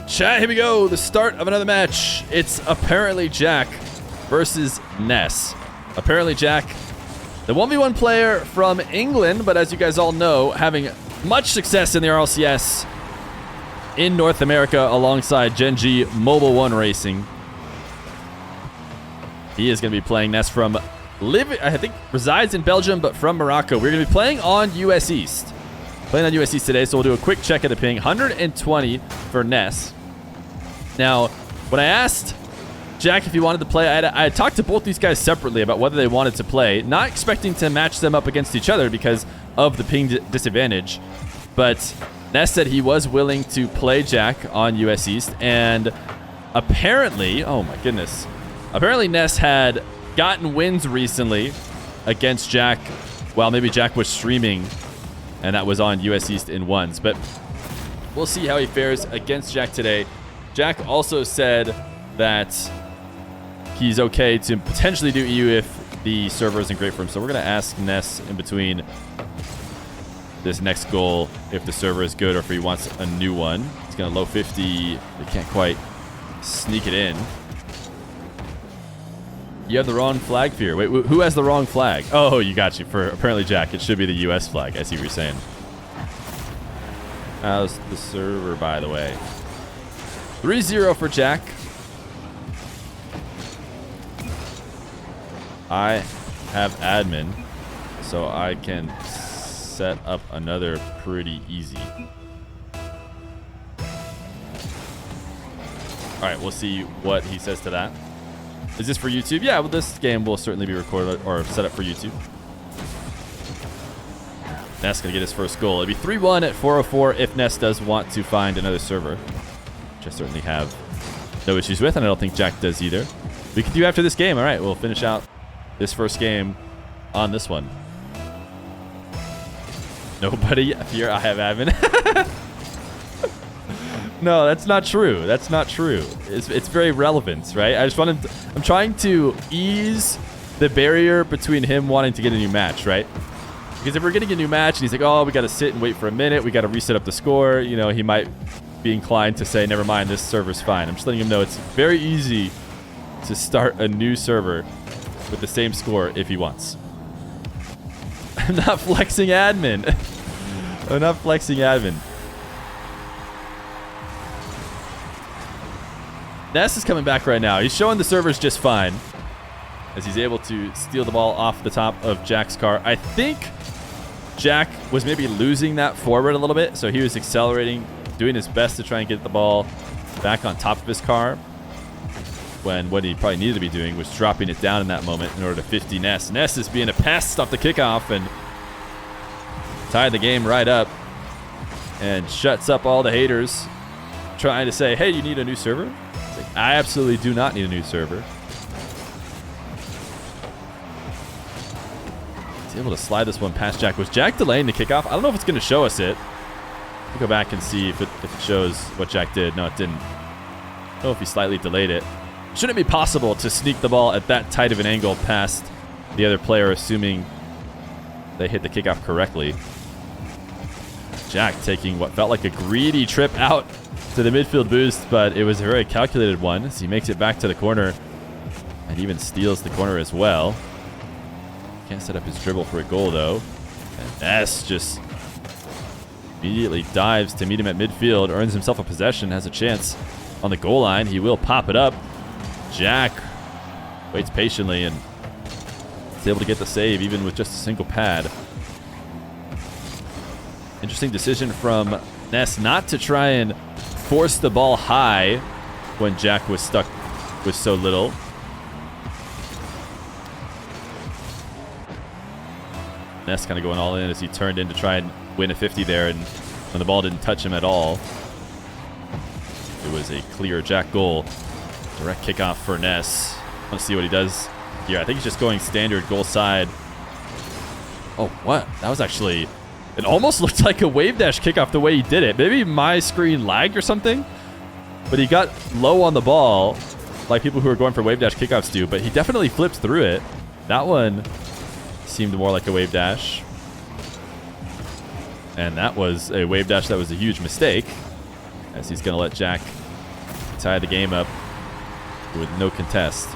Chat, here we go. The start of another match. It's ApparentlyJack versus Nass. ApparentlyJack, the 1v1 player from England, but as you guys all know, having much success in the RLCS in North America alongside Gen G Mobile 1 Racing. He is going to be playing Nass from, I think, resides in Belgium, but from Morocco. We're going to be playing on US East. Playing on US East today, so we'll do a quick check of the ping. 120 for Nass. Now, when I asked Jack if he wanted to play, I had talked to both these guys separately about whether they wanted to play, not expecting to match them up against each other because of the ping disadvantage. But Nass said he was willing to play Jack on US East, and apparently, oh my goodness, apparently Nass had gotten wins recently against Jack while maybe Jack was streaming, and that was on US East in ones. But we'll see how he fares against Jack today. Jack also said that he's okay to potentially do EU if the server isn't great for him. So we're going to ask Nass in between this next goal if the server is good or if he wants a new one. He's going to low 50. They can't quite sneak it in. You have the wrong flag, Feer. Wait, who has the wrong flag? Oh, you got you. For ApparentlyJack, it should be the US flag. I see what you're saying. How's the server, by the way? 3-0 for Jack. I have admin, so I can set up another pretty easy. All right, we'll see what he says to that. Is this for YouTube? Yeah, well, this game will certainly be recorded or set up for YouTube. Nass gonna get his first goal. It'd be 3-1 at 404 if Nass does want to find another server, which I certainly have no issues with, and I don't think Jack does either. We can do after this game. All right, we'll finish out this first game on this one. Nobody Fear, I have admin. No, that's not true. That's not true. It's very relevant, right? I just want to, I'm trying to ease the barrier between him wanting to get a new match, right? Because if we're getting a new match and he's like, oh, we got to sit and wait for a minute, we got to reset up the score, you know, he might be inclined to say, never mind, this server's fine. I'm just letting him know it's very easy to start a new server with the same score if he wants. I'm not flexing admin. I'm not flexing admin. Nass is coming back right now. He's showing the servers just fine as he's able to steal the ball off the top of Jack's car. I think Jack was maybe losing that forward a little bit, so he was accelerating, doing his best to try and get the ball back on top of his car, when what he probably needed to be doing was dropping it down in that moment in order to 50 Nass. Nass is being a pest off the kickoff and tied the game right up and shuts up all the haters trying to say, hey, you need a new server? It's like, I absolutely do not need a new server. He's able to slide this one past Jack. Was Jack delaying the kickoff? I don't know if it's going to show us it. We'll go back and see if it shows what Jack did. No, it didn't. I don't know if he slightly delayed it. Shouldn't it be possible to sneak the ball at that tight of an angle past the other player, assuming they hit the kickoff correctly? Jack taking what felt like a greedy trip out to the midfield boost, but it was a very calculated one as he makes it back to the corner and even steals the corner as well. Can't set up his dribble for a goal, though. And Nass just immediately dives to meet him at midfield, earns himself a possession, has a chance on the goal line. He will pop it up. Jack waits patiently and is able to get the save even with just a single pad. Interesting decision from Nass not to try and force the ball high when Jack was stuck with so little. Nass kind of going all in as he turned in to try and win a 50 there, and when the ball didn't touch him at all, it was a clear Jack goal. Direct kickoff for Nass. I want to see what he does here. I think he's just going standard goal side. Oh, what? That was actually... It almost looked like a wave dash kickoff the way he did it. Maybe my screen lagged or something, but he got low on the ball like people who are going for wave dash kickoffs do, but he definitely flipped through it. That one seemed more like a wave dash. And that was a wave dash that was a huge mistake, as he's going to let Jack tie the game up with no contest.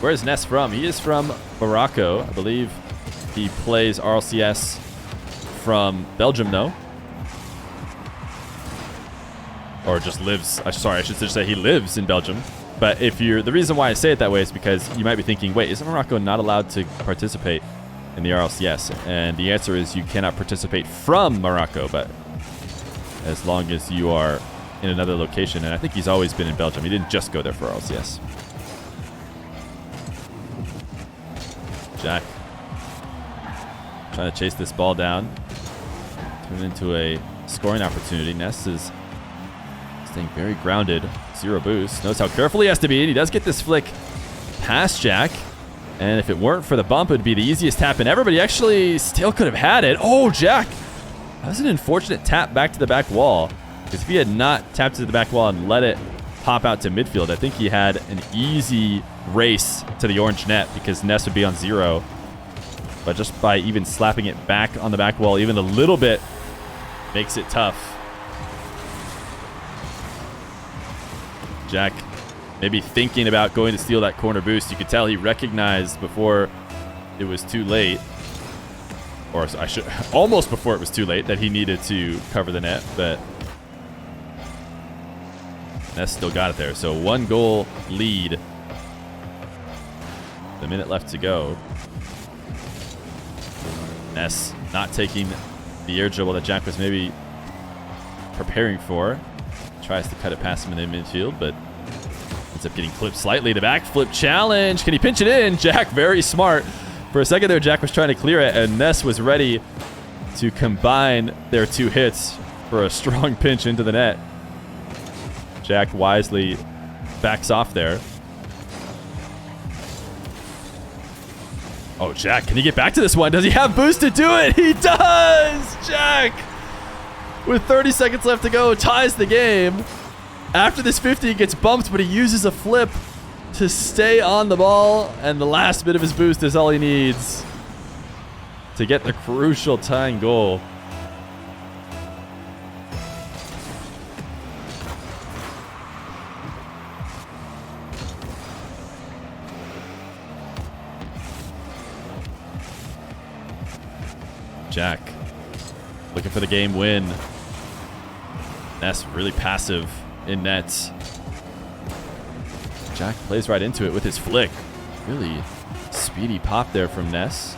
Where is Nass from? He is from Morocco. I believe he plays RLCS from Belgium, though. Or just lives. Sorry, I should just say he lives in Belgium. But if you're, the reason why I say it that way is because you might be thinking, wait, isn't Morocco not allowed to participate in the RLCS? And the answer is you cannot participate from Morocco, but as long as you are in another location. And I think he's always been in Belgium. He didn't just go there for RLCS. Jack trying to chase this ball down. Turn it into a scoring opportunity. Nass is staying very grounded. 0 boost. Knows how careful he has to be. And he does get this flick past Jack. And if it weren't for the bump, it would be the easiest tap in ever. But he actually still could have had it. Oh, Jack. That was an unfortunate tap back to the back wall. Because if he had not tapped to the back wall and let it pop out to midfield, I think he had an easy race to the orange net because Nass would be on 0. But just by even slapping it back on the back wall even a little bit makes it tough. Jack maybe thinking about going to steal that corner boost. You could tell he recognized before it was too late, or I should almost before it was too late, that he needed to cover the net, but Nass still got it there. So 1 goal lead. The minute left to go. Nass not taking the air dribble that Jack was maybe preparing for. Tries to cut it past him in the midfield, but ends up getting clipped slightly. The backflip challenge. Can he pinch it in? Jack very smart. For a second there, Jack was trying to clear it, and Nass was ready to combine their 2 hits for a strong pinch into the net. Jack wisely backs off there. Oh, Jack, can he get back to this one? Does he have boost to do it? He does! Jack, with 30 seconds left to go, ties the game. After this 50, he gets bumped, but he uses a flip to stay on the ball, and the last bit of his boost is all he needs to get the crucial tying goal. Jack looking for the game win. Nass really passive in net. Jack plays right into it with his flick. Really speedy pop there from Nass.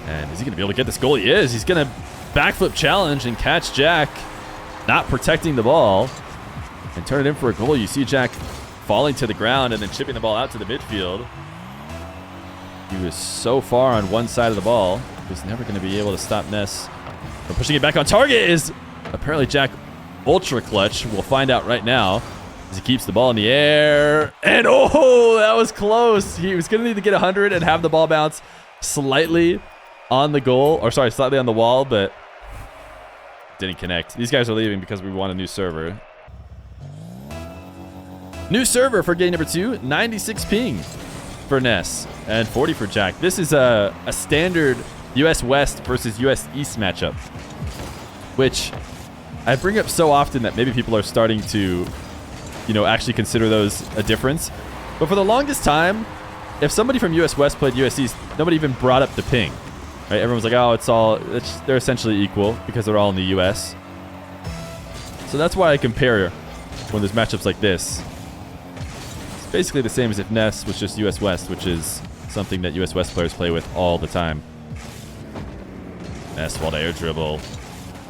And is he going to be able to get this goal? He is. He's going to backflip challenge and catch Jack not protecting the ball and turn it in for a goal. You see Jack falling to the ground and then chipping the ball out to the midfield. He was so far on one side of the ball, he was never going to be able to stop Nass. But pushing it back on target is ApparentlyJack ultra clutch. We'll find out right now as he keeps the ball in the air. And oh, that was close. He was going to need to get 100 and have the ball bounce slightly on the goal, or sorry, slightly on the wall, but didn't connect. These guys are leaving because we want a new server. New server for game number 2, 96 ping for Nass and 40 for Jack. This is a standard US West versus US East matchup, which I bring up so often that maybe people are starting to, you know, actually consider those a difference. But for the longest time, if somebody from US West played US East, nobody even brought up the ping. Right? Everyone was like, oh, they're essentially equal because they're all in the US. So that's why I compare when there's matchups like this. It's basically the same as if Nass was just US West, which is something that US West players play with all the time. Nass wall to air dribble.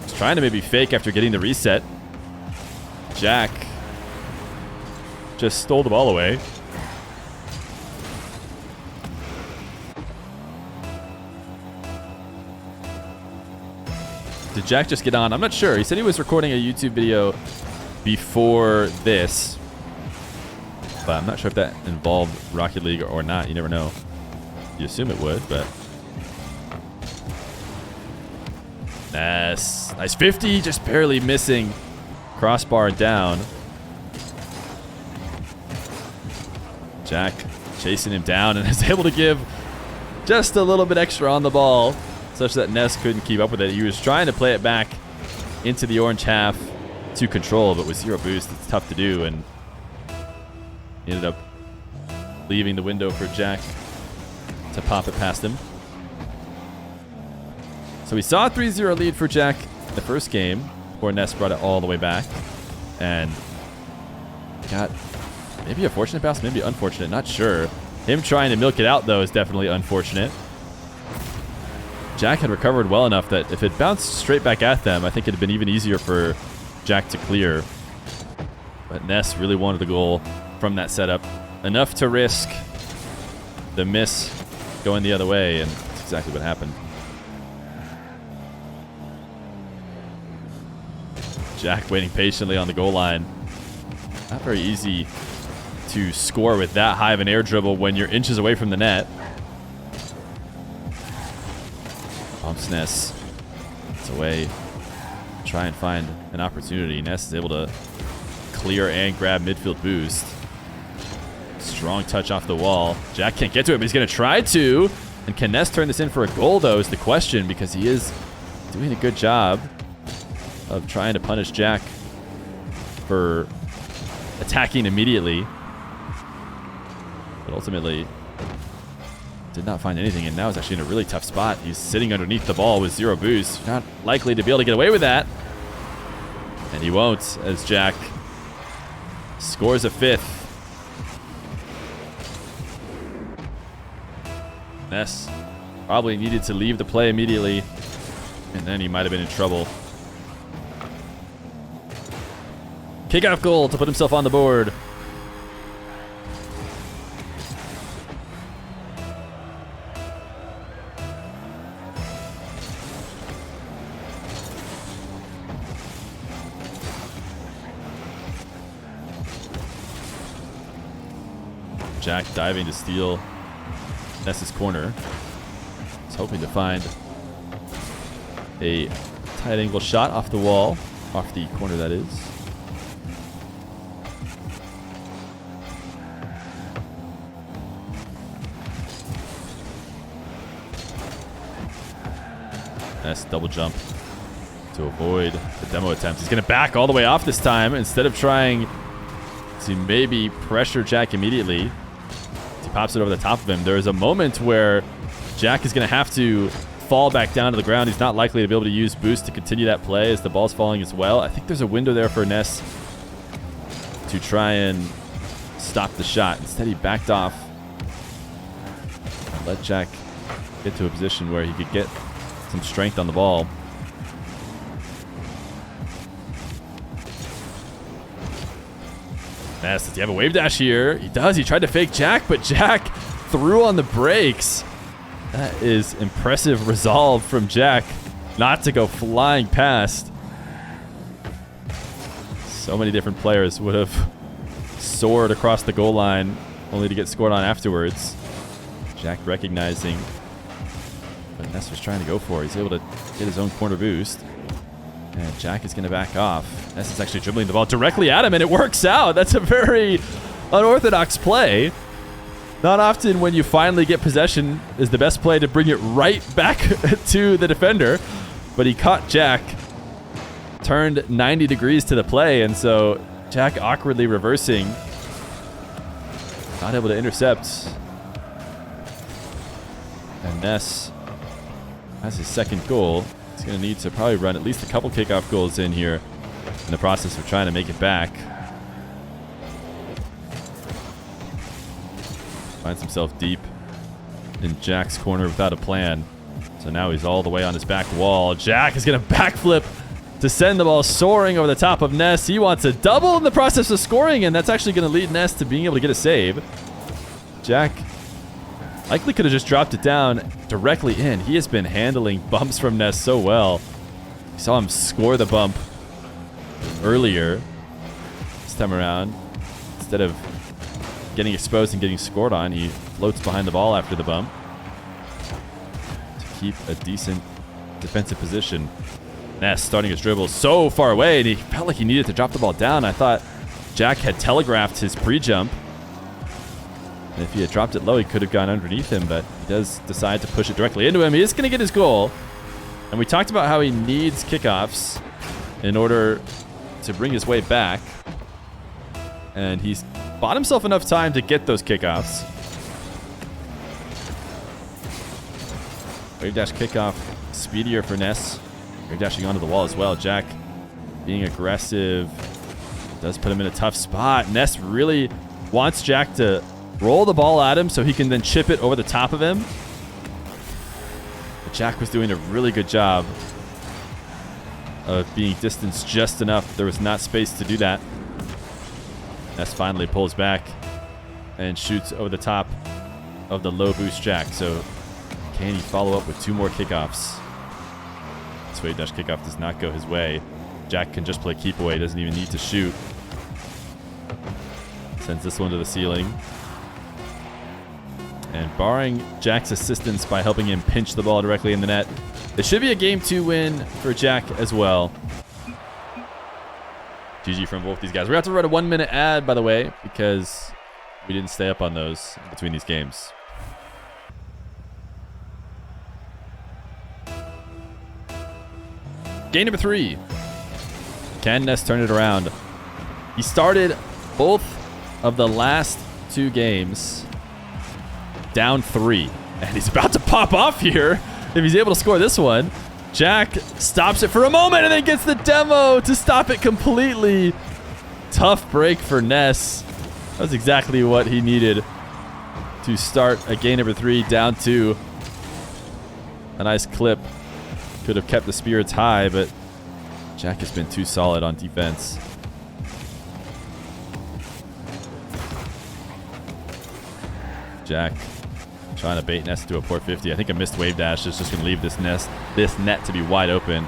He's trying to maybe fake after getting the reset. Jack just stole the ball away. Did Jack just get on? I'm not sure. He said he was recording a YouTube video before this, but I'm not sure if that involved Rocket League or not. You never know. You assume it would, but Nass. Nice 50, just barely missing. Crossbar down. Jack chasing him down and is able to give just a little bit extra on the ball such that Nass couldn't keep up with it. He was trying to play it back into the orange half to control, but with 0 boost, it's tough to do, and he ended up leaving the window for Jack to pop it past him. So we saw a 3-0 lead for Jack the first game before Nass brought it all the way back, and got maybe a fortunate bounce, maybe unfortunate, not sure. Him trying to milk it out, though, is definitely unfortunate. Jack had recovered well enough that if it bounced straight back at them, I think it had been even easier for Jack to clear. But Nass really wanted the goal from that setup. Enough to risk the miss going the other way, and that's exactly what happened. Jack waiting patiently on the goal line. Not very easy to score with that high of an air dribble when you're inches away from the net. Bumps Nass. It's away. Try and find an opportunity. Nass is able to clear and grab midfield boost. Strong touch off the wall. Jack can't get to it, but he's going to try to. And can Nass turn this in for a goal, though, is the question, because he is doing a good job of trying to punish Jack for attacking immediately. But ultimately did not find anything, and now is actually in a really tough spot. He's sitting underneath the ball with 0 boost. Not likely to be able to get away with that. And he won't, as Jack scores a 5th. Nass probably needed to leave the play immediately, and then he might have been in trouble. Kickoff goal to put himself on the board. Jack diving to steal Nass's corner. He's hoping to find a tight angle shot off the wall, off the corner that is. Nass double jump to avoid the demo attempt. He's going to back all the way off this time instead of trying to maybe pressure Jack immediately. He pops it over the top of him. There is a moment where Jack is going to have to fall back down to the ground. He's not likely to be able to use boost to continue that play as the ball's falling as well. I think there's a window there for Nass to try and stop the shot. Instead, he backed off and let Jack get to a position where he could get some strength on the ball. Nass, does he have a wave dash here? He does. He tried to fake Jack, but Jack threw on the brakes. That is impressive resolve from Jack not to go flying past. So many different players would have soared across the goal line only to get scored on afterwards. Jack recognizing what Nass was trying to go for. He's able to get his own corner boost. And Jack is going to back off. Nass is actually dribbling the ball directly at him, and it works out. That's a very unorthodox play. Not often when you finally get possession is the best play to bring it right back to the defender. But he caught Jack, turned 90 degrees to the play, and so Jack awkwardly reversing. Not able to intercept. And Nass has his second goal. He's going to need to probably run at least a couple kickoff goals in here in the process of trying to make it back. Finds himself deep in Jack's corner without a plan. So now he's all the way on his back wall. Jack is going to backflip to send the ball soaring over the top of Nass. He wants a double in the process of scoring, and that's actually going to lead Nass to being able to get a save. Jack likely could have just dropped it down directly in. He has been handling bumps from Nass so well. You saw him score the bump earlier. This time around, instead of getting exposed and getting scored on, he floats behind the ball after the bump to keep a decent defensive position. Nass starting his dribble so far away, and he felt like he needed to drop the ball down. I thought Jack had telegraphed his pre-jump. And if he had dropped it low, he could have gone underneath him, but he does decide to push it directly into him. He is going to get his goal. And we talked about how he needs kickoffs in order to bring his way back. And he's bought himself enough time to get those kickoffs. Wave dash kickoff, speedier for Nass. Wave dashing onto the wall as well. Jack being aggressive does put him in a tough spot. Nass really wants Jack to roll the ball at him so he can then chip it over the top of him. But Jack was doing a really good job of being distanced just enough. There was not space to do that. Nass finally pulls back and shoots over the top of the low boost Jack. So can he follow up with 2 more kickoffs? This wave dash kickoff does not go his way. Jack can just play keep away. Doesn't even need to shoot. Sends this one to the ceiling. And barring Jack's assistance by helping him pinch the ball directly in the net, it should be a Game 2 win for Jack as well. GG from both these guys. We're going to have to run a 1-minute ad, by the way, because we didn't stay up on those between these games. Game number 3. Can Nass turn it around? He started both of the last 2 games down 3. And he's about to pop off here if he's able to score this one. Jack stops it for a moment and then gets the demo to stop it completely. Tough break for Nass. That's exactly what he needed to start a game number 3 down 2. A nice clip. Could have kept the spirits high, but Jack has been too solid on defense. Jack trying to bait Nass to a 450. I think a missed wave dash is just going to leave this net to be wide open.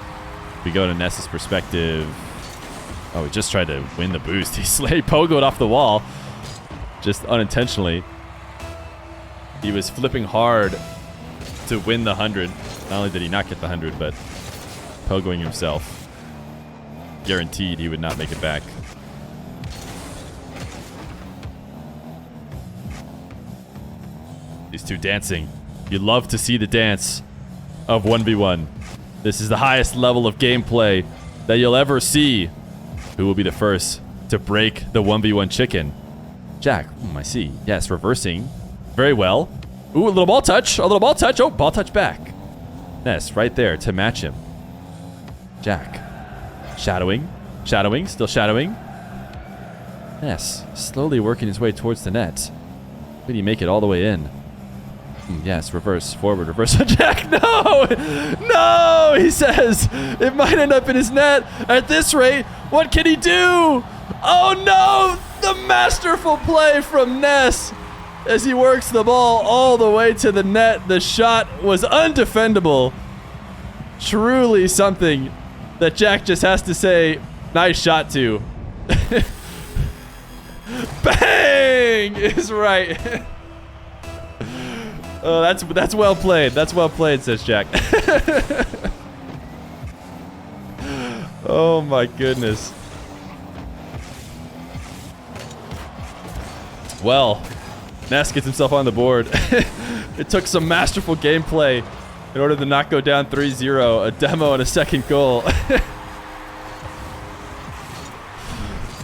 If we go to Nass's perspective. Oh, he just tried to win the boost. He pogoed off the wall just unintentionally. He was flipping hard to win the 100. Not only did he not get the 100, but pogoing himself. Guaranteed he would not make it back. These two dancing. You love to see the dance of 1v1. This is the highest level of gameplay that you'll ever see. Who will be the first to break the 1v1 chicken? Jack. I see. Yes, reversing. Very well. Ooh, a little ball touch. A little ball touch. Oh, ball touch back. Nass right there to match him. Jack. Shadowing. Shadowing. Still shadowing. Nass slowly working his way towards the net. Could he make it all the way in? Yes, reverse, forward, reverse. Jack, no! No! He says it might end up in his net. At this rate, what can he do? Oh no! The masterful play from Nass as he works the ball all the way to the net. The shot was undefendable. Truly something that Jack just has to say, nice shot to. Bang! Is right. Oh, that's well played. That's well played, says Jack. Oh my goodness. Well, Nass gets himself on the board. It took some masterful gameplay in order to not go down 3-0. A demo and a second goal.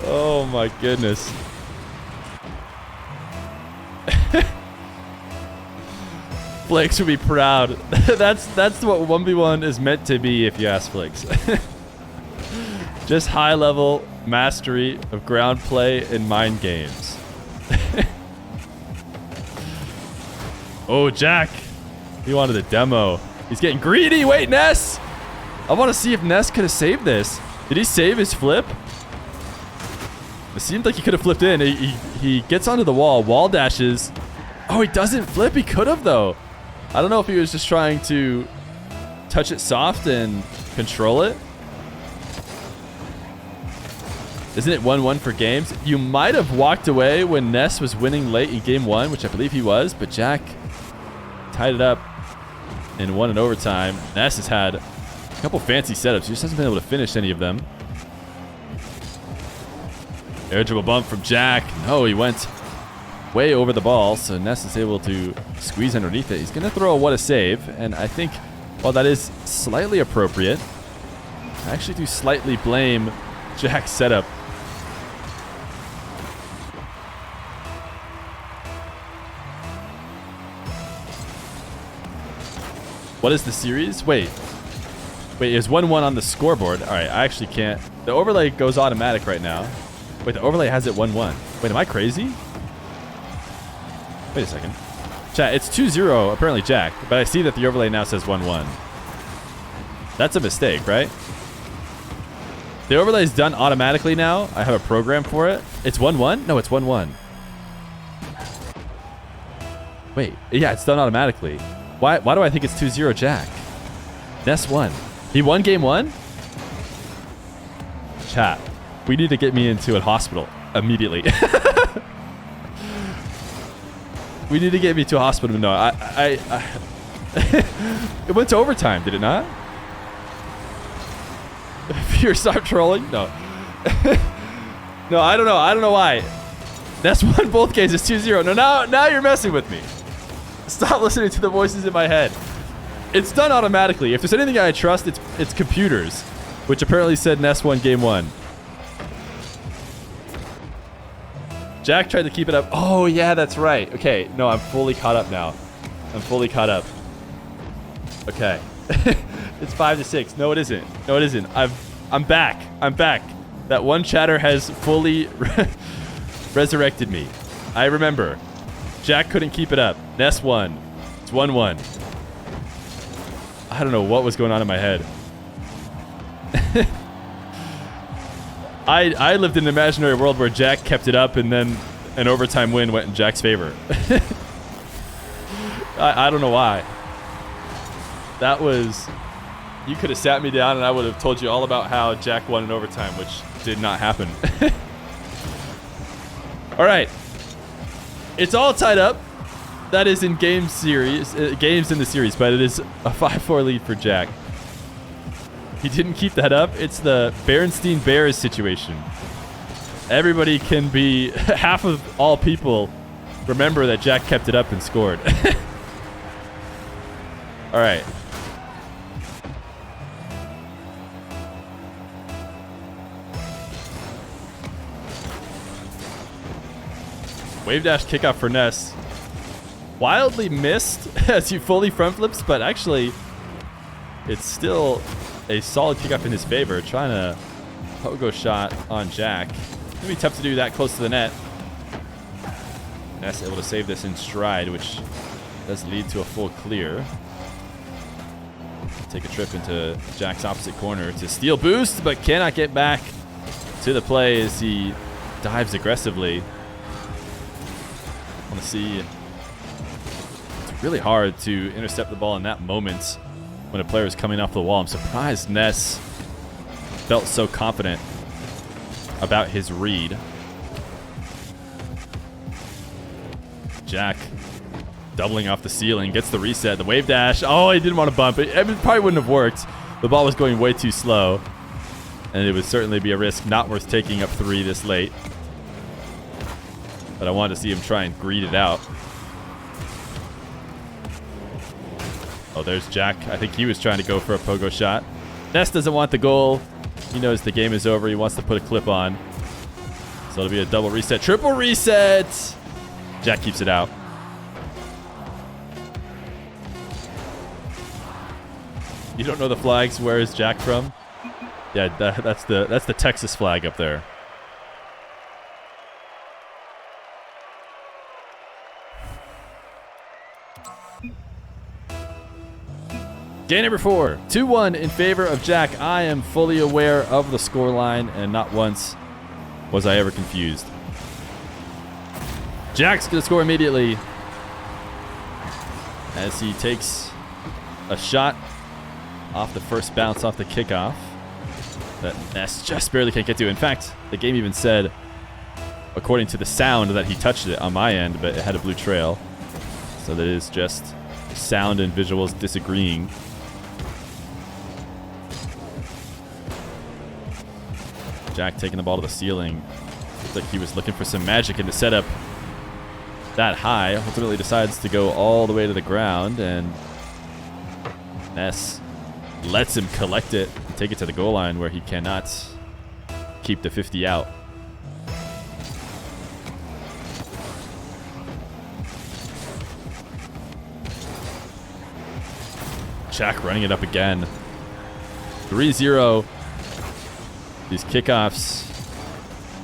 Oh my goodness. Flakes would be proud. That's what 1v1 is meant to be, if you ask Flakes. Just high level mastery of ground play and mind games. Oh, Jack. He wanted a demo. He's getting greedy. Wait, Nass. I want to see if Nass could have saved this. Did he save his flip? It seemed like he could have flipped in. He gets onto the wall. Wall dashes. Oh, he doesn't flip. He could have, though. I don't know if he was just trying to touch it soft and control it. Isn't it 1-1 for games? You might have walked away when Nass was winning late in game 1, which I believe he was, but Jack tied it up and won in overtime. Nass has had a couple fancy setups. He just hasn't been able to finish any of them. Air dribble bump from Jack. No, he went way over the ball, so Nass is able to squeeze underneath it. He's going to throw a what a save, and I think while that is slightly appropriate, I actually do slightly blame Jack's setup. What is the series? Wait, it's 1-1 on the scoreboard. All right, I actually can't. The overlay goes automatic right now. Wait, the overlay has it 1-1. Wait, am I crazy? Wait a second. Chat, it's 2-0, apparently Jack, but I see that the overlay now says 1-1. That's a mistake, right? The overlay is done automatically now. I have a program for it. It's 1-1? No, it's 1-1. Wait, yeah, it's done automatically. Why do I think it's 2-0 Jack? Ness won. He won game 1? Chat, we need to get me into a hospital immediately. We need to get me to a hospital. No, I it went to overtime, did it not? Feer, stop trolling. No. No, I don't know. I don't know why. That's won both games. It's 2-0. No, now you're messing with me. Stop listening to the voices in my head. It's done automatically. If there's anything I trust, it's computers, which apparently said Ness won game 1. Jack tried to keep it up. Oh, yeah, that's right. Okay, no, I'm fully caught up now. I'm fully caught up. Okay. It's 5-6. No, it isn't. No, it isn't. I'm back. I'm back. That one chatter has fully resurrected me. I remember. Jack couldn't keep it up. Ness won. It's 1-1. I don't know what was going on in my head. I lived in an imaginary world where Jack kept it up and then an overtime win went in Jack's favor. I don't know why. That was... You could have sat me down and I would have told you all about how Jack won in overtime, which did not happen. All right. It's all tied up. That is in games in the series, but it is a 5-4 lead for Jack. He didn't keep that up. It's the Berenstein Bears situation. Everybody can be... half of all people remember that Jack kept it up and scored. All right. Wave dash kickoff for Ness. Wildly missed as he fully front flips, but actually it's still a solid kickoff in his favor. Trying to pogo shot on Jack. It's going to be tough to do that close to the net. Ness able to save this in stride, which does lead to a full clear. Take a trip into Jack's opposite corner to steal boost, but cannot get back to the play as he dives aggressively. I want to see... It's really hard to intercept the ball in that moment when a player is coming off the wall. I'm surprised Ness felt so confident about his read. Jack doubling off the ceiling, gets the reset, the wave dash. Oh, he didn't want to bump it. It probably wouldn't have worked. The ball was going way too slow, and it would certainly be a risk not worth taking up 3 this late. But I wanted to see him try and greed it out. Oh, there's Jack. I think he was trying to go for a pogo shot. Ness doesn't want the goal. He knows the game is over. He wants to put a clip on. So it'll be a double reset. Triple reset! Jack keeps it out. You don't know the flags? Where is Jack from? Yeah, that's the Texas flag up there. Game number 4, 2-1 in favor of Jack. I am fully aware of the scoreline, and not once was I ever confused. Jack's going to score immediately as he takes a shot off the first bounce off the kickoff that Ness just barely can't get to. In fact, the game even said, according to the sound, that he touched it on my end, but it had a blue trail. So that is just sound and visuals disagreeing. Jack taking the ball to the ceiling. Looks like he was looking for some magic in the setup. that high. Ultimately decides to go all the way to the ground, and Nass lets him collect it and take it to the goal line where he cannot keep the 50 out. Jack running it up again. 3-0. These kickoffs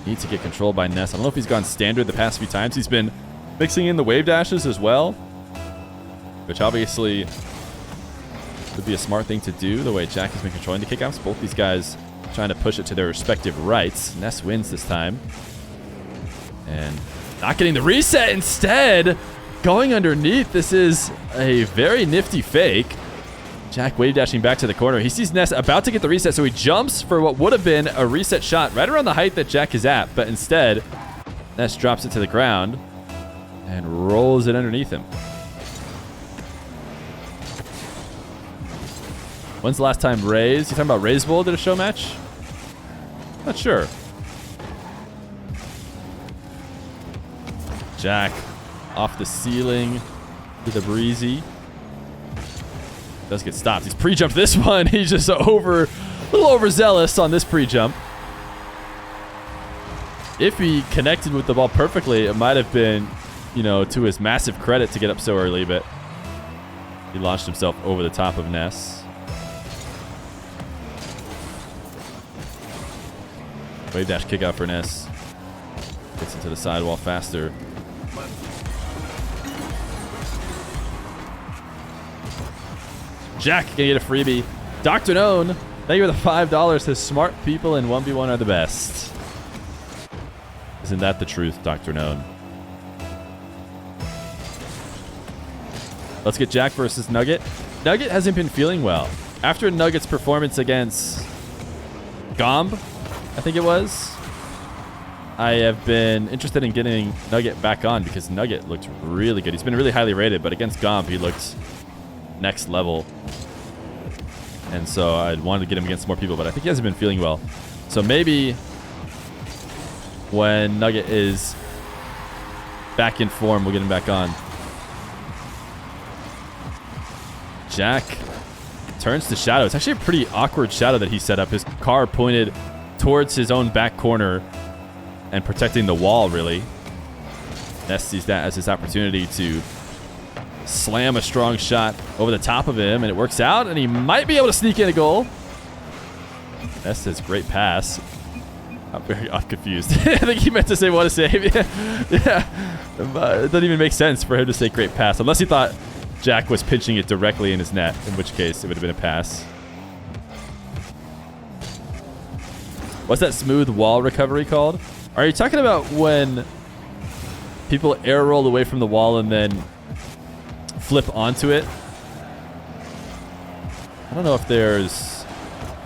need to get controlled by Nass. I don't know if he's gone standard the past few times. He's been mixing in the wave dashes as well, which obviously would be a smart thing to do the way Jack has been controlling the kickoffs. Both these guys trying to push it to their respective rights. Nass wins this time. And not getting the reset, instead going underneath. This is a very nifty fake. Jack wave dashing back to the corner. He sees Nass about to get the reset, so he jumps for what would have been a reset shot right around the height that Jack is at, but instead Nass drops it to the ground and rolls it underneath him. When's the last time Rays? You talking about Rays Bowl did a show match? Not sure. Jack off the ceiling to the breezy. Does get stopped. He's pre-jumped this one. He's just a little overzealous on this pre-jump. If he connected with the ball perfectly, it might have been, you know, to his massive credit to get up so early, but he launched himself over the top of Nass. Wave dash kick out for Nass. Gets into the sidewall faster. Jack gonna get a freebie. Dr. Known, thank you for the $5. Says smart people in 1v1 are the best. Isn't that the truth, Dr. Known? Let's get Jack versus Nugget. Nugget hasn't been feeling well. After Nugget's performance against Gomb, I think it was, I have been interested in getting Nugget back on because Nugget looked really good. He's been really highly rated, but against Gomb, he looked next level. And so I wanted to get him against more people, but I think he hasn't been feeling well. So maybe when Nugget is back in form, we'll get him back on. Jack turns to shadow. It's actually a pretty awkward shadow that he set up. His car pointed towards his own back corner and protecting the wall, really. Nass sees that as his opportunity to slam a strong shot over the top of him, and it works out, and he might be able to sneak in a goal. Nass says great pass. I'm confused. I think he meant to say what a save. Yeah. But it doesn't even make sense for him to say great pass, unless he thought Jack was pinching it directly in his net, in which case it would have been a pass. What's that smooth wall recovery called? Are you talking about when people air roll away from the wall and then flip onto it? I don't know if there's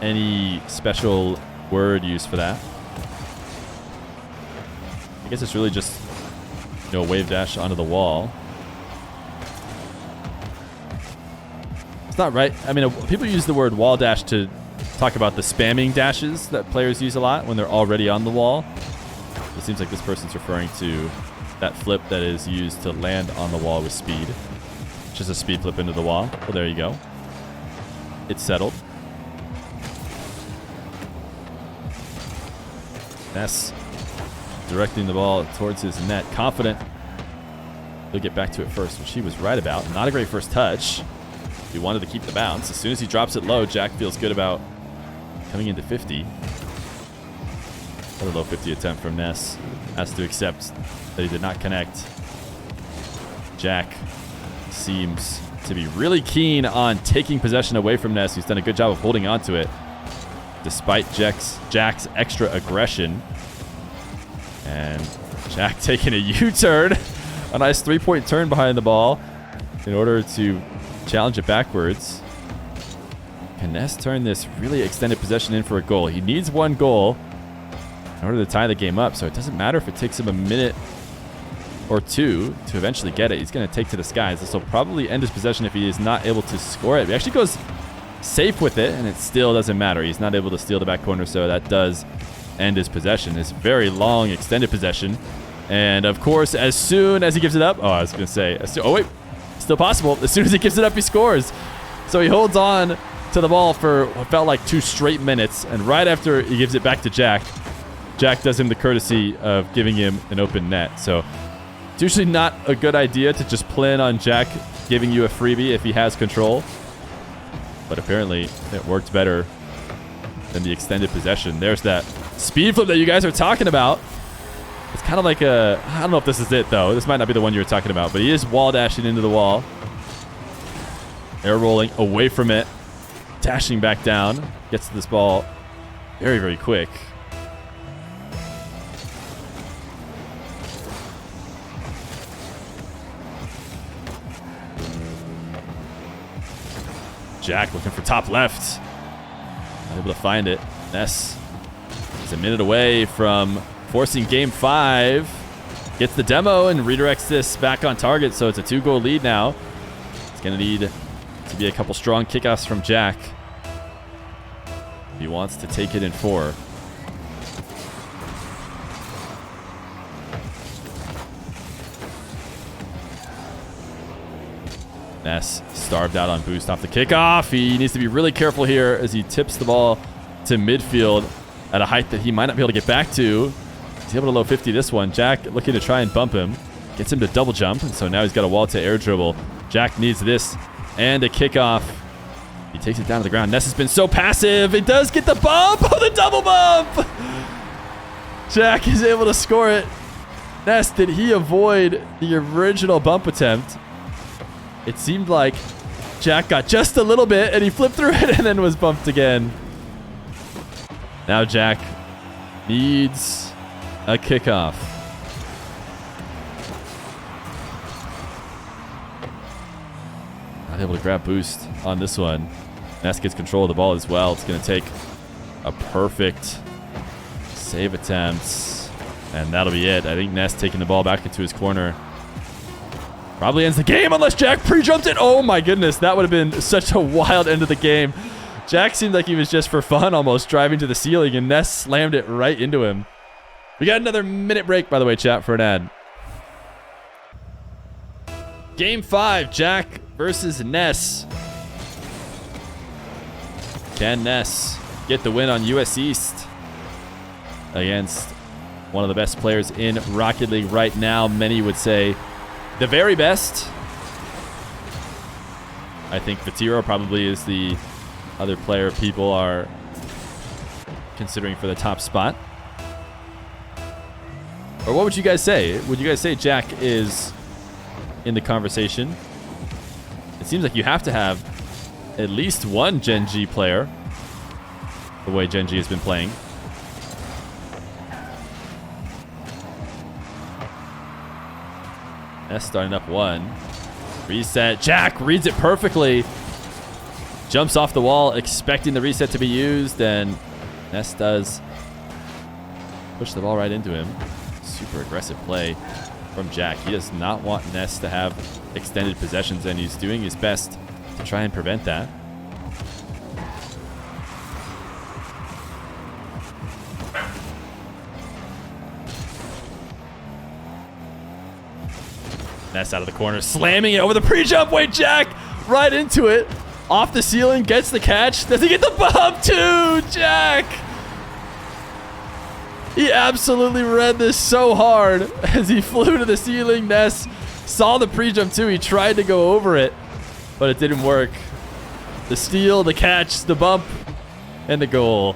any special word used for that. I guess it's really just, you know, wave dash onto the wall. It's not right. I mean, people use the word wall dash to talk about the spamming dashes that players use a lot when they're already on the wall. It seems like this person's referring to that flip that is used to land on the wall with speed. Just a speed flip into the wall. Well, there you go. It's settled. Nass directing the ball towards his net. Confident he'll get back to it first, which he was right about. Not a great first touch. He wanted to keep the bounce. As soon as he drops it low, Jack feels good about coming into 50. Another low 50 attempt from Nass. Has to accept that he did not connect. Jack seems to be really keen on taking possession away from Nass. He's done a good job of holding on to it, despite Jack's extra aggression. And Jack taking a U-turn. A nice three-point turn behind the ball in order to challenge it backwards. Can Nass turn this really extended possession in for a goal? He needs one goal in order to tie the game up, so it doesn't matter if it takes him a minute or two to eventually get it. He's going to take to the skies. This will probably end his possession if he is not able to score it. He actually goes safe with it, and it still doesn't matter. He's not able to steal the back corner, so that does end his possession. His very long extended possession And of course, as soon as he gives it up, oh, I was going to say, oh wait, still possible. As soon as he gives it up, he scores. So he holds on to the ball for what felt like 2 straight minutes. And right after he gives it back to Jack, Jack does him the courtesy of giving him an open net. So it's usually not a good idea to just plan on Jack giving you a freebie if he has control. But apparently it worked better than the extended possession. There's that speed flip that you guys are talking about. It's kind of like a... I don't know if this is it, though. This might not be the one you were talking about. But he is wall dashing into the wall. Air rolling away from it. Dashing back down. Gets to this ball very, very quick. Jack looking for top left. Not able to find it. Nass is a minute away from forcing game 5. Gets the demo and redirects this back on target, so it's a 2-goal lead now. It's going to need to be a couple strong kickoffs from Jack. He wants to take it in 4. Nass starved out on boost off the kickoff. He needs to be really careful here as he tips the ball to midfield at a height that he might not be able to get back to. He's able to low 50 this one. Jack looking to try and bump him. Gets him to double jump, and so now he's got a wall to air dribble. Jack needs this and a kickoff. He takes it down to the ground. Nass has been so passive. It does get the bump. Oh, the double bump. Jack is able to score it. Nass, did he avoid the original bump attempt? It seemed like Jack got just a little bit, and he flipped through it and then was bumped again. Now Jack needs a kickoff. Not able to grab boost on this one. Nass gets control of the ball as well. It's going to take a perfect save attempt, and that'll be it. I think Nass taking the ball back into his corner probably ends the game unless Jack pre-jumped it. Oh my goodness, that would have been such a wild end of the game. Jack seemed like he was just for fun almost driving to the ceiling, and Nass slammed it right into him. We got another minute break, by the way, chat, for an ad. Game 5, Jack versus Nass. Can Nass get the win on US East against one of the best players in Rocket League right now? Many would say the very best. I think Feer probably is the other player people are considering for the top spot. Or what would you guys say? Would you guys say Jack is in the conversation? It seems like you have to have at least one Gen G player, the way Gen G has been playing. Nass starting up 1. Reset. Jack reads it perfectly. Jumps off the wall, expecting the reset to be used, and Nass does push the ball right into him. Super aggressive play from Jack. He does not want Nass to have extended possessions, and he's doing his best to try and prevent that. Nass out of the corner, slamming it over the pre-jump. Wait, Jack right into it. Off the ceiling, gets the catch. Does he get the bump too? Jack! He absolutely read this so hard as he flew to the ceiling. Nass saw the pre-jump too. He tried to go over it, but it didn't work. The steal, the catch, the bump, and the goal.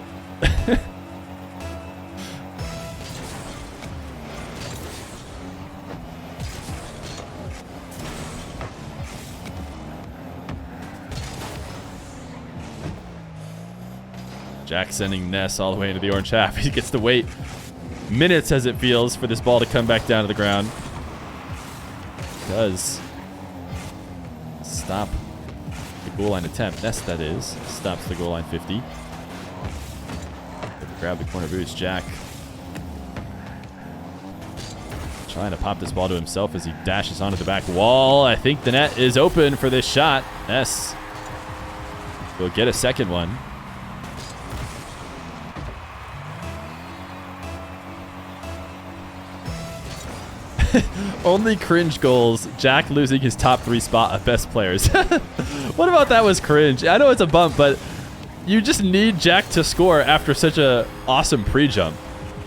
Jack sending Nass all the way into the orange half. He gets to wait minutes, as it feels, for this ball to come back down to the ground. Does stop the goal line attempt. Nass, that is. Stops the goal line 50. Grab the corner boost. Jack trying to pop this ball to himself as he dashes onto the back wall. I think the net is open for this shot. Nass will get a second one. Only cringe goals. Jack losing his top 3 spot of best players. What about that was cringe? I know it's a bump, but you just need Jack to score after such a awesome pre-jump.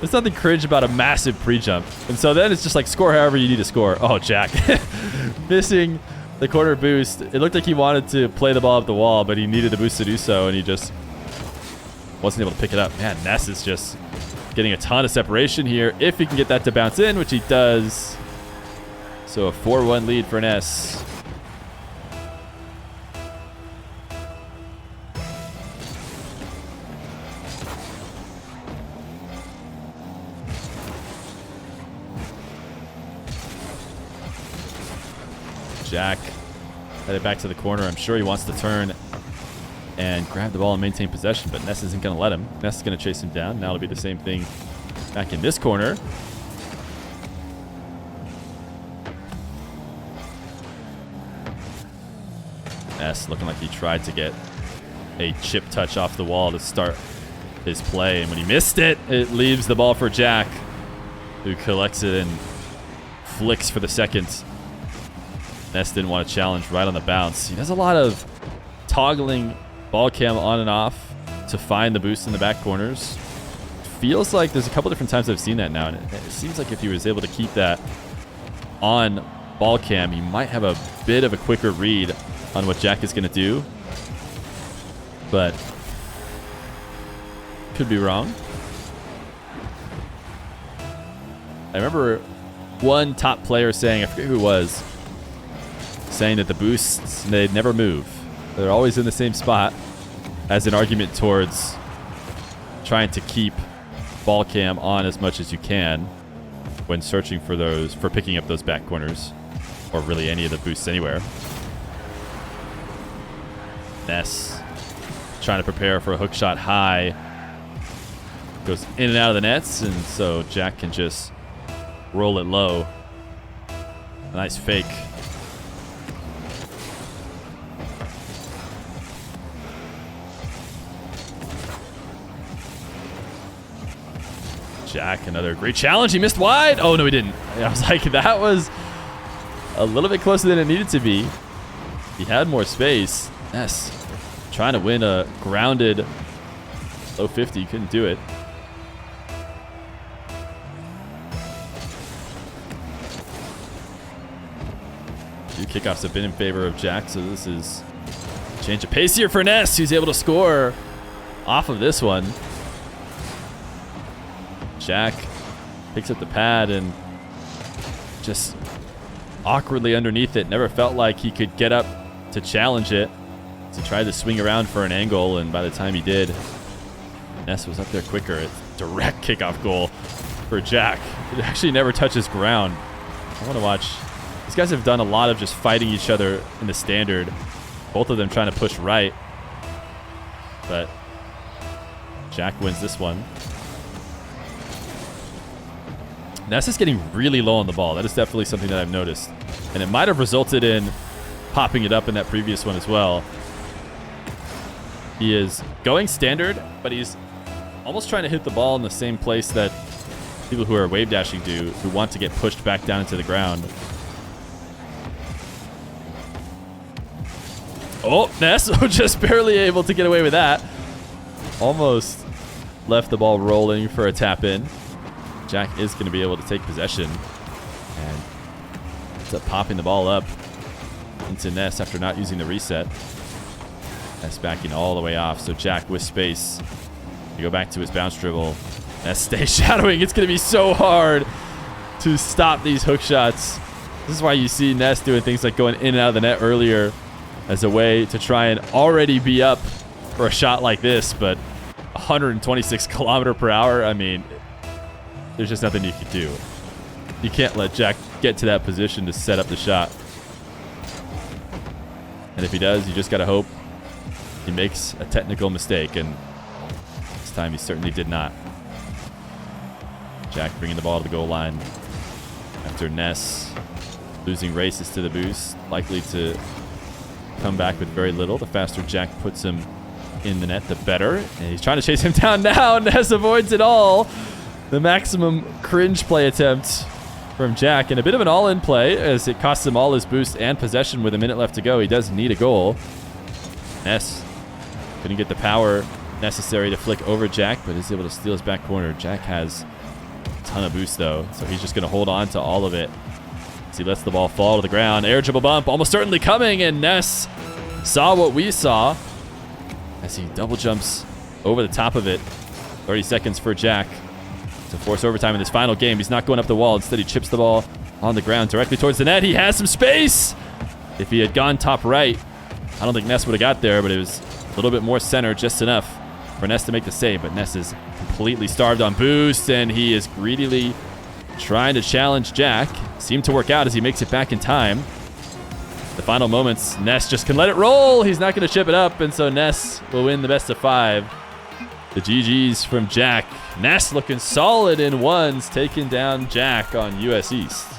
There's nothing cringe about a massive pre-jump. And so then it's just like score however you need to score. Oh, Jack. Missing the corner boost. It looked like he wanted to play the ball up the wall, but he needed the boost to do so, and he just wasn't able to pick it up. Man, Nass is just getting a ton of separation here. If he can get that to bounce in, which he does. So a 4-1 lead for Nass. Jack headed back to the corner. I'm sure he wants to turn and grab the ball and maintain possession, but Nass isn't going to let him. Nass is going to chase him down. Now it'll be the same thing back in this corner. Nass looking like he tried to get a chip touch off the wall to start his play, and when he missed it, it leaves the ball for Jack, who collects it and flicks for the second. Nass didn't want to challenge right on the bounce. He does a lot of toggling ball cam on and off to find the boost in the back corners. Feels like there's a couple different times I've seen that now, and it seems like if he was able to keep that on ball cam, he might have a bit of a quicker read on what Jack is going to do. But could be wrong. I remember one top player saying, I forget who it was, saying that the boosts, they'd never move. They're always in the same spot, as an argument towards trying to keep ball cam on as much as you can when searching for those, for picking up those back corners, or really any of the boosts anywhere. Nass trying to prepare for a hook shot high. Goes in and out of the nets, and so Jack can just roll it low. A nice fake. Jack, another great challenge. He missed wide. Oh, no, he didn't. I was like, that was a little bit closer than it needed to be. He had more space. Nass trying to win a grounded low 50. Couldn't do it. Few kickoffs have been in favor of Jack, so this is a change of pace here for Nass, who's able to score off of this one. Jack picks up the pad and just awkwardly underneath it. Never felt like he could get up to challenge it. So he tried to swing around for an angle, and by the time he did, Nass was up there quicker. It's a direct kickoff goal for Jack. It actually never touches ground. I want to watch. These guys have done a lot of just fighting each other in the standard. Both of them trying to push right. But Jack wins this one. Nass is getting really low on the ball. That is definitely something that I've noticed. And it might have resulted in popping it up in that previous one as well. He is going standard, but he's almost trying to hit the ball in the same place that people who are wave dashing do, who want to get pushed back down into the ground. Oh, Nass just barely able to get away with that. Almost left the ball rolling for a tap in. Jack is going to be able to take possession, and ends up popping the ball up into Nass after not using the reset. Nass backing all the way off, so Jack with space to go back to his bounce dribble. Nass stays shadowing. It's going to be so hard to stop these hook shots. This is why you see Nass doing things like going in and out of the net earlier as a way to try and already be up for a shot like this, but 126 km/h, I mean, there's just nothing you can do. You can't let Jack get to that position to set up the shot. And if he does, you just got to hope he makes a technical mistake, and this time he certainly did not. Jack bringing the ball to the goal line after Nass losing races to the boost, likely to come back with very little. The faster Jack puts him in the net, the better. And he's trying to chase him down now. Nass avoids it all. The maximum cringe play attempt from Jack, and a bit of an all-in play as it costs him all his boost and possession with a minute left to go. He does need a goal. Nass couldn't get the power necessary to flick over Jack, but is able to steal his back corner. Jack has a ton of boost, though, so he's just going to hold on to all of it as he lets the ball fall to the ground. Air dribble bump, almost certainly coming, and Nass saw what we saw as he double jumps over the top of it. 30 seconds for Jack to force overtime in this final game. He's not going up the wall. Instead, he chips the ball on the ground directly towards the net. He has some space. If he had gone top right, I don't think Nass would have got there, but it was a little bit more center, just enough for Nass to make the save. But Nass is completely starved on boost, and he is greedily trying to challenge Jack. Seemed to work out as he makes it back in time. The final moments, Nass just can let it roll. He's not going to chip it up, and so Nass will win the best of 5. The GGs from Jack. Nass looking solid in ones, taking down Jack on US East.